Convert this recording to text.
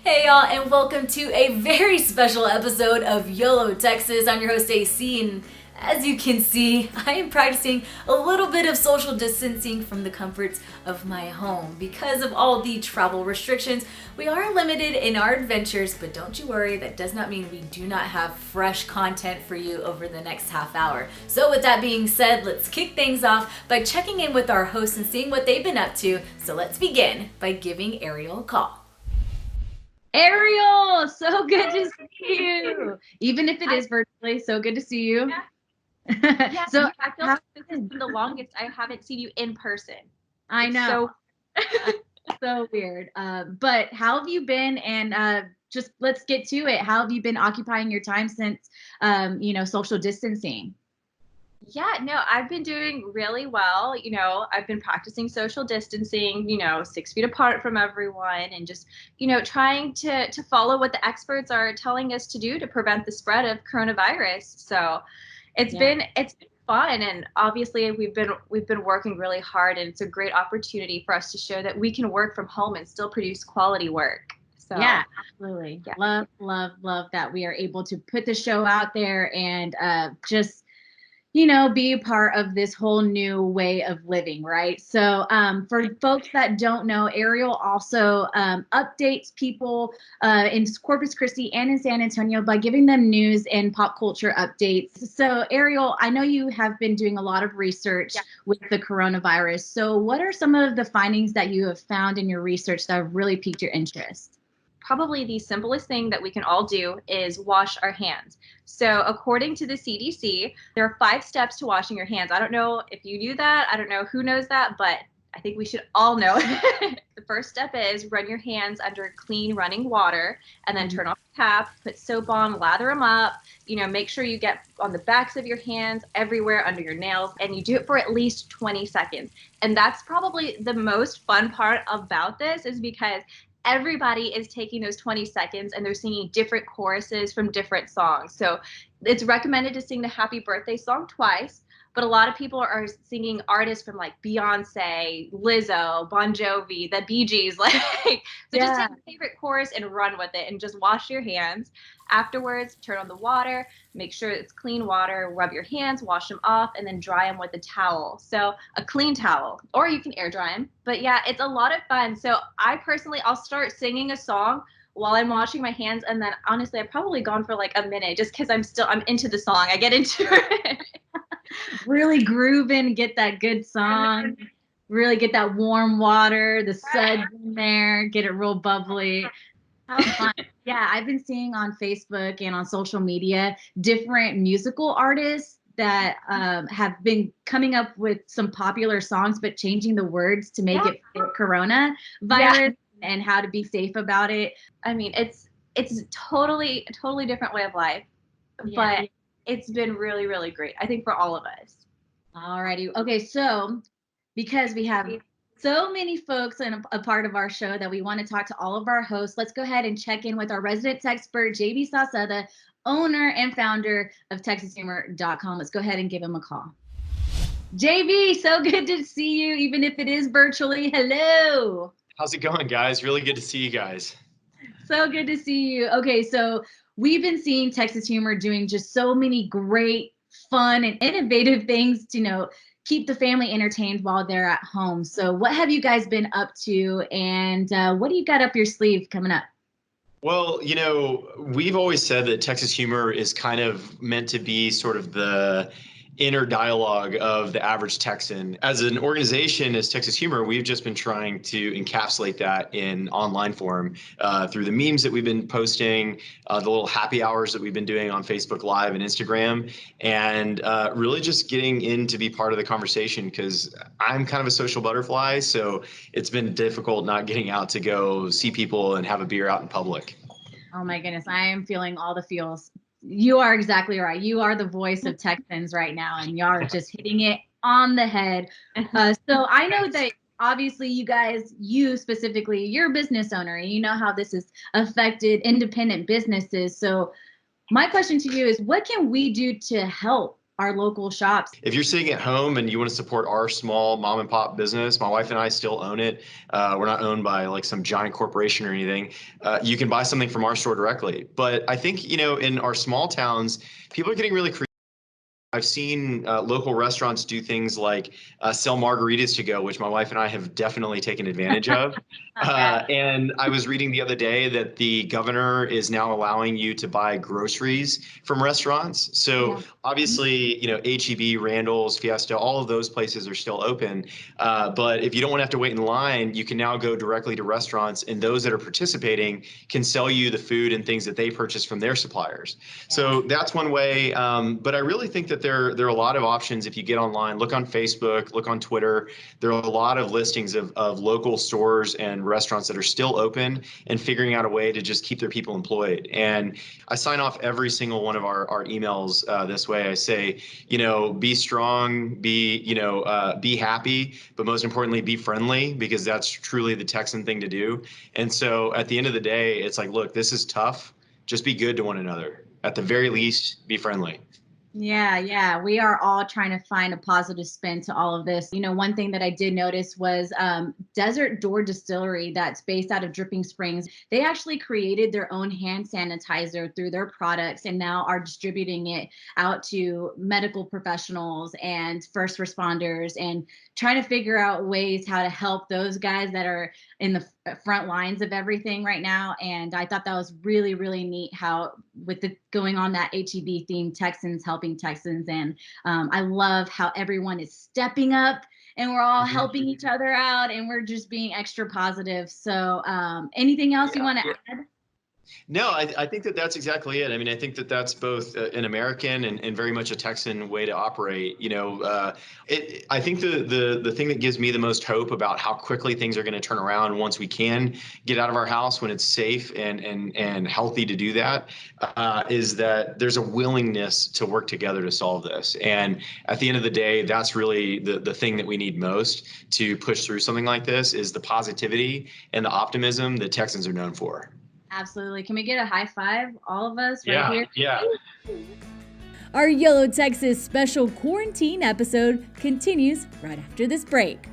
Hey y'all, and welcome to a very special episode of YOLO Texas. I'm your host AC, and as you can see, I am practicing a little bit of social distancing from the comforts of my home. Because of all the travel restrictions, we are limited in our adventures, but don't you worry, that does not mean we do not have fresh content for you over the next half hour. So with that being said, let's kick things off by checking in with our hosts and seeing what they've been up to. So let's begin by giving Ariel a call. Ariel, so good to see you. Even if it is virtually, so good to see you. Yeah, So I feel like this has been the longest I haven't seen you in person. I It's know, So so weird. But how have you been? And just let's get to it. How have you been occupying your time since, social distancing? yeah, no, I've been doing really well. I've been practicing social distancing, 6 feet apart from everyone, and just, trying to follow what the experts are telling us to do to prevent the spread of coronavirus. So it's been fun, and obviously we've been working really hard, and it's a great opportunity for us to show that we can work from home and still produce quality work. So Yeah, absolutely. yeah. Love that we are able to put the show out there and just be a part of this whole new way of living, right? So, for folks that don't know, Ariel also updates people in Corpus Christi and in San Antonio by giving them news and pop culture updates. So, Ariel, I know you have been doing a lot of research with the coronavirus. So, what are some of the findings that you have found in your research that have really piqued your interest? Probably the simplest thing that we can all do is wash our hands. So, according to the CDC, there are 5 steps to washing your hands. I don't know if you knew that. I don't know who knows that, but I think we should all know. The first step is run your hands under clean running water and then turn off the tap, put soap on, lather them up. Make sure you get on the backs of your hands, everywhere under your nails, and you do it for at least 20 seconds. And that's probably the most fun part about this, is because everybody is taking those 20 seconds and they're singing different choruses from different songs. So it's recommended to sing the happy birthday song twice, but a lot of people are singing artists from like Beyonce, Lizzo, Bon Jovi, the Bee Gees. Just take your favorite chorus and run with it, and just wash your hands. Afterwards, turn on the water, make sure it's clean water, rub your hands, wash them off, and then dry them with a towel. So a clean towel, or you can air dry them. But yeah, it's a lot of fun. So I'll start singing a song while I'm washing my hands, and then honestly, I've probably gone for like a minute just because I'm into the song. I get into it. Really grooving, get that good song, really get that warm water, the suds in there, get it real bubbly. How fun. Yeah, I've been seeing on Facebook and on social media different musical artists that have been coming up with some popular songs, but changing the words to make it fit coronavirus and how to be safe about it. I mean, it's a totally different way of life, but it's been really, really great, I think, for all of us. Alrighty. Okay, so because we have so many folks and a part of our show that we want to talk to all of our hosts, let's go ahead and check in with our resident expert, JB Sauceda, owner and founder of TexasHumor.com. Let's go ahead and give him a call. JB, so good to see you, even if it is virtually. Hello. How's it going, guys? Really good to see you guys. So good to see you. Okay, so we've been seeing Texas Humor doing just so many great, fun, and innovative things to, keep the family entertained while they're at home. So what have you guys been up to, and what do you got up your sleeve coming up? Well, we've always said that Texas Humor is kind of meant to be sort of the inner dialogue of the average Texan. As an organization, as Texas Humor, we've just been trying to encapsulate that in online form through the memes that we've been posting, the little happy hours that we've been doing on Facebook Live and Instagram, and really just getting in to be part of the conversation, because I'm kind of a social butterfly, so it's been difficult not getting out to go see people and have a beer out in public. Oh my goodness, I am feeling all the feels. You are exactly right. You are the voice of Texans right now, and you are just hitting it on the head. So I know that obviously you specifically, you're a business owner, and you know how this has affected independent businesses. So my question to you is, what can we do to help our local shops. If you're sitting at home and you want to support our small mom and pop business, my wife and I still own it. We're not owned by like some giant corporation or anything. You can buy something from our store directly. But I think, in our small towns, people are getting really creative. I've seen local restaurants do things like sell margaritas to go, which my wife and I have definitely taken advantage of. And I was reading the other day that the governor is now allowing you to buy groceries from restaurants. So obviously, H-E-B, Randall's, Fiesta, all of those places are still open. But if you don't want to have to wait in line, you can now go directly to restaurants, and those that are participating can sell you the food and things that they purchase from their suppliers. So that's one way. But I really think that there are a lot of options if you get online, look on Facebook, look on Twitter. There are a lot of listings of local stores and restaurants that are still open and figuring out a way to just keep their people employed. And I sign off every single one of our emails this way. I say, be strong, be happy, but most importantly, be friendly, because that's truly the Texan thing to do. And so at the end of the day, it's like, look, this is tough. Just be good to one another. At the very least, be friendly. Yeah. We are all trying to find a positive spin to all of this. One thing that I did notice was Desert Door Distillery, that's based out of Dripping Springs. They actually created their own hand sanitizer through their products and now are distributing it out to medical professionals and first responders, and trying to figure out ways how to help those guys that are in the front lines of everything right now. And I thought that was really, really neat how, with the going on that HEB theme, Texans helping Texans. And I love how everyone is stepping up and we're all helping each other out and we're just being extra positive. So anything else you want to add? No, I think that that's exactly it. I mean, I think that that's both an American and very much a Texan way to operate. I think the thing that gives me the most hope about how quickly things are going to turn around once we can get out of our house, when it's safe and healthy to do that, is that there's a willingness to work together to solve this. And at the end of the day, that's really the thing that we need most to push through something like this, is the positivity and the optimism that Texans are known for. Absolutely. Can we get a high five, all of us right here? Yeah. Our YOLO Texas special quarantine episode continues right after this break.